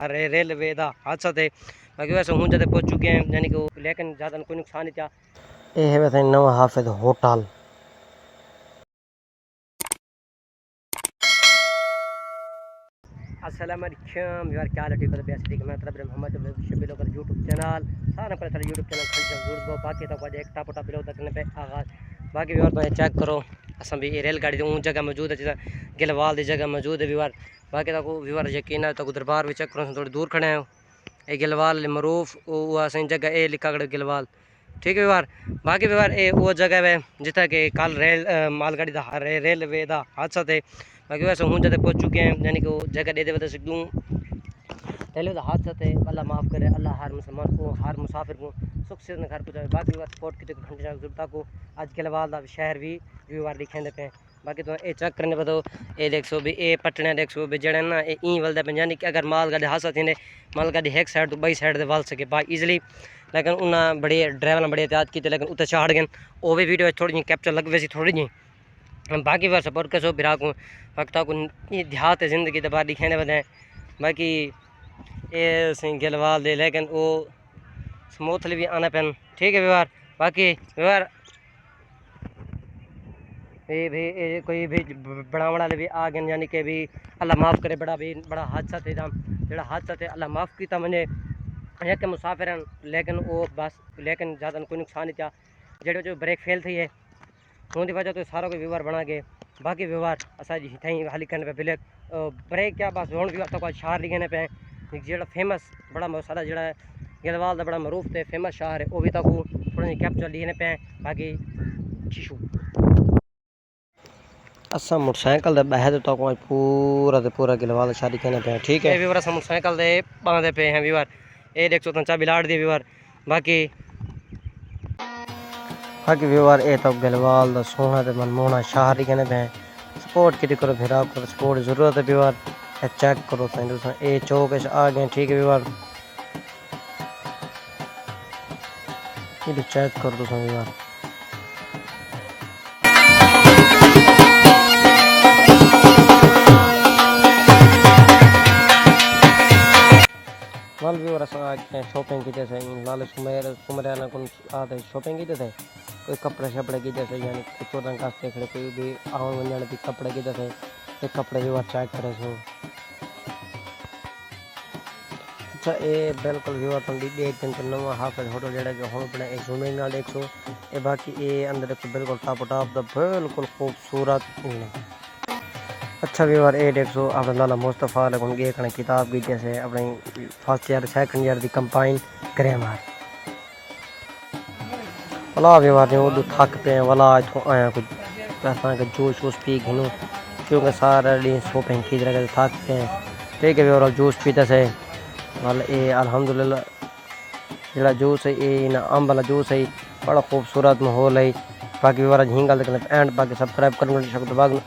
अरे रेलवे का हादसा थे बाकी वैसे हूँ जब पहुँच चुके हैं यानी कि लेकिन ज़्यादा कोई नुकसान नहीं था। ये है वैसे नवा हाफिज होटल। अस्सलाम वालेकुम यार क्या हाल है ठीक है बेस्ट ठीक है मैं तरफ मोहम्मद शबीर का यूट्यूब चैनल सारा पर सारा यूट्यूब चैनल खल जरूर दो बाकी तो आज एक टापटा बिलो तकने पे आगाज बाकी भी और तो चेक करो असा भी रेलगाड़ी उन जगह मौजूद है जैसे गिलवाल की जगह मौजूद है व्यूअर बाकी तो व्यूअर यकीन है तो दरबार भी चेक करो थोड़ी दूर खड़े हैं ये गिलवाल मरूफ वो असें जगह ए लिखा गया गिलवाल ठीक है व्यवहार बाकी व्यवहार ये वो जगह है जितना कि कल मालगाड़ी का रेलवे का हादसा थे बाकी वैसे हूँ जब पहुँच चुके हैं यानी कि वो जगह दे वजह से दूँ पहले तो हादसा थे अल्लाह माफ़ करे अल्लाह हर मुसलमान को हर मुसाफिर को सुख से घर पहुँचाए बाकी व्यवहार स्पोर्ट की घंटे जरूरत को आज गिलवाल का शहर भी व्यवहार लिखे पे बाकी तो ये चेक करने बताओ ये देखो भी ये पटने देखो भी जड़े ना ये ई वलदे पे यानी कि अगर मालगाड़ी हादसा थी मालगाड़ी एक साइड तो बई साइड से वल सके बाई ईजिली लेकिन उन्हें बड़े ड्राइवर ने बड़े एहतियात किए लेकिन उत्ते चाड़ गए वो भी वीडियो थोड़ी जी कैप्चर लग वैसी थोड़ी जी बाकी बार सपोर्ट कसो बिरा को वक्त को देहात ज़िंदगी दबा दिखाने बताएं बाकी ये सही गिलवाल दे लेकिन वो स्मूथली भी आना पैन ठीक है व्यवहार बाकी व्यवहार ये भी कोई भी बड़ा बड़ा भी आ गए यानी कि भी अल्लाह माफ़ करे बड़ा हादसा थे जो हादसा थे अल्लाह माफ़ किया मैंने एक मुसाफिर लेकिन वो बस लेकिन ज़्यादा कोई नुकसान नहीं था जो जो ब्रेक फेल थी है उनकी वजह तो सारा कोई व्यवहार बना गए बाकी व्यवहार असाजी हिताई हाली करने पे ब्रेक ब्रेक क्या बस रोड भी तक शहर लिखने पे जो फेमस बड़ा सारा जो गिलवाल का बड़ा मरूफ थे फेमस शहर है वो भी तक थोड़ा जी कैप्चर लिखने पे बाकी शिशु असा मोटरसाइकिल दे बह तो पूरा पूरा गिलवाल शादी कहने पे ठीक है व्यूअर असा मोटरसाइकिल दे बांधे पे हैं व्यूअर ये देख सो चाबी लाड़ दी व्यूअर बाकी व्यूअर ये तो गिलवाल दा सोना ते मनमोहना शहर ही कहने पे सपोर्ट की करो फिर आपको सपोर्ट जरूरत है व्यूअर चेक करो सही ये चौक आ गए ठीक है व्यूअर ये चेक कर दो व्यूअर वाल व्यूअर शॉपिंग की जैसे लाल सुमर को आते शॉपिंग की जैसे कोई कपड़े शपड़े की जैसे यानी चौदह का देखने कोई भी आवन वजन की कपड़े की जैसे ये कपड़े व्यूअर चेक करे सो अच्छा ये बिल्कुल व्यूअर तुम देख दिन तो नवा हाफिज होटल जड़ा कि हम अपने एक जूमिंग नाल देख सो ये बाकी ये अंदर देखो बिल्कुल टॉप द बिल्कुल खूबसूरत अच्छा व्यूअर ये देख सो अपने लाला मुस्तफ़ा लगन गे कने किताब की जैसे अपने फर्स्ट ईयर सेकंड ईयर दी कंपाइन ग्रामर वाला व्यूअर ने वो थक पे वाला इथों आया कुछ पैसा का जूस वूस पी घिनो क्योंकि सारा दिन शॉपिंग की जगह थक पे ठीक है व्यूअर जूस पीते से वाल ये अल्हम्दुलिल्लाह जड़ा जूस है ये ना अम्ब वाला जूस है बड़ा खूबसूरत माहौल है बाकी व्यूअर झींगा लेकिन एंड बाकी सब्सक्राइब करने